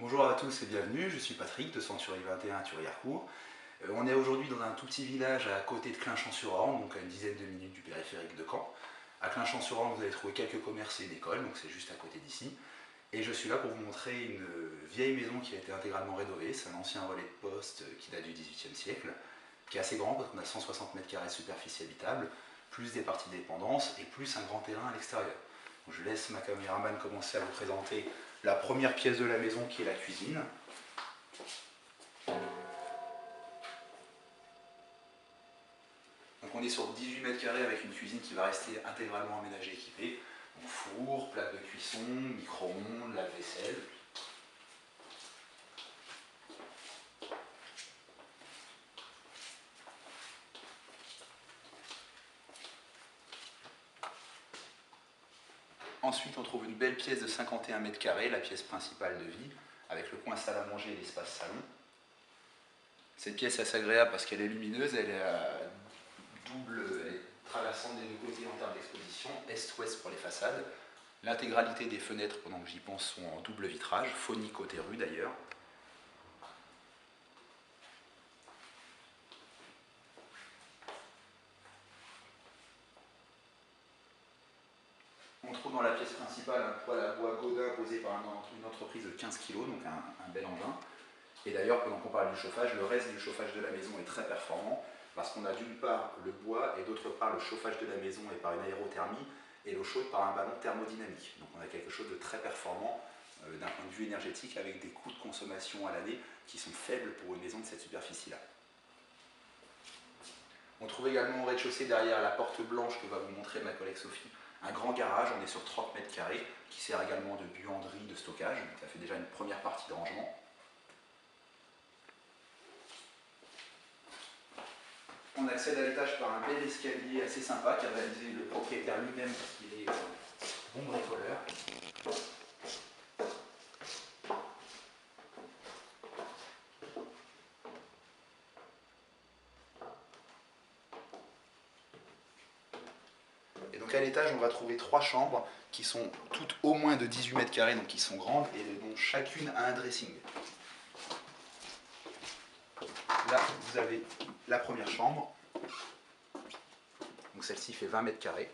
Bonjour à tous et bienvenue, je suis Patrick de Century 21 à Thury-Harcourt. On est aujourd'hui dans un tout petit village à côté de Clinchamp-sur-Orne, donc à une dizaine de minutes du périphérique de Caen. À Clinchamp-sur-Orne, vous allez trouver quelques commerces et une école, donc c'est juste à côté d'ici. Et je suis là pour vous montrer une vieille maison qui a été intégralement rénovée. C'est un ancien relais de poste qui date du XVIIIe siècle, qui est assez grand parce qu'on a 160 mètres carrés de superficie habitable, plus des parties de dépendance et plus un grand terrain à l'extérieur. Je laisse ma caméraman commencer à vous présenter la première pièce de la maison qui est la cuisine. Donc on est sur 18 mètres carrés avec une cuisine qui va rester intégralement aménagée et équipée. Donc four, plaque de cuisson, micro-ondes, lave-vaisselle. Ensuite, on trouve une belle pièce de 51 mètres carrés, la pièce principale de vie, avec le coin salle à manger et l'espace salon. Cette pièce est assez agréable parce qu'elle est lumineuse, elle est traversant des deux côtés en termes d'exposition, est-ouest pour les façades. L'intégralité des fenêtres, pendant que j'y pense, sont en double vitrage, phonique côté rue d'ailleurs. On trouve dans la pièce principale un poêle à bois Godin posé par une entreprise de 15 kg, donc un bel engin. Et d'ailleurs, pendant qu'on parle du chauffage, le reste du chauffage de la maison est très performant, parce qu'on a d'une part le bois et d'autre part le chauffage de la maison est par une aérothermie et l'eau chaude par un ballon thermodynamique. Donc on a quelque chose de très performant d'un point de vue énergétique avec des coûts de consommation à l'année qui sont faibles pour une maison de cette superficie-là. On trouve également au rez-de-chaussée, derrière la porte blanche que va vous montrer ma collègue Sophie, un grand garage, on est sur 30 mètres carrés, qui sert également de buanderie, de stockage, donc ça fait déjà une première partie de rangement. On accède à l'étage par un bel escalier assez sympa qu'a réalisé le propriétaire lui-même parce qu'il est bon bricoleur. Et donc à l'étage, on va trouver 3 chambres qui sont toutes au moins de 18 mètres carrés, donc qui sont grandes et dont chacune a un dressing. Là, vous avez la première chambre. Donc celle-ci fait 20 mètres carrés.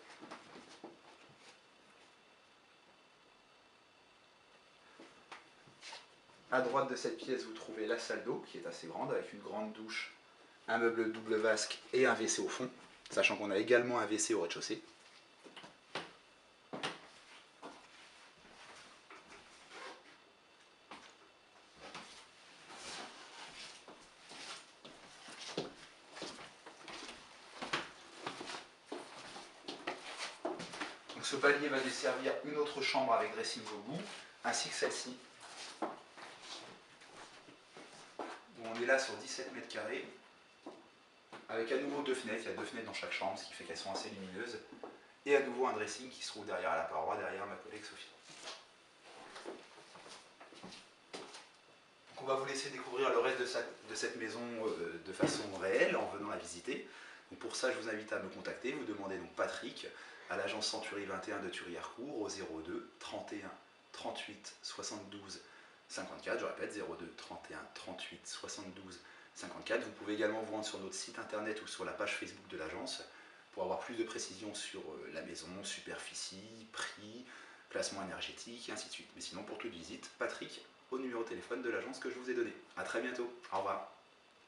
À droite de cette pièce, vous trouvez la salle d'eau qui est assez grande avec une grande douche, un meuble double vasque et un WC au fond, sachant qu'on a également un WC au rez-de-chaussée. Donc ce palier va desservir une autre chambre avec dressing au bout, ainsi que celle-ci. On est là sur 17 mètres carrés, avec à nouveau 2 fenêtres. Il y a 2 fenêtres dans chaque chambre, ce qui fait qu'elles sont assez lumineuses. Et à nouveau un dressing qui se trouve derrière la paroi, derrière ma collègue Sophie. Donc on va vous laisser découvrir le reste de cette maison de façon réelle en venant la visiter. Donc pour ça, je vous invite à me contacter. Vous demandez donc Patrick à l'agence Century 21 de Thury-Harcourt au 02 31 38 72 54. Je répète, 02 31 38 72 54. Vous pouvez également vous rendre sur notre site internet ou sur la page Facebook de l'agence pour avoir plus de précisions sur la maison, superficie, prix, classement énergétique et ainsi de suite. Mais sinon, pour toute visite, Patrick au numéro de téléphone de l'agence que je vous ai donné. A très bientôt. Au revoir.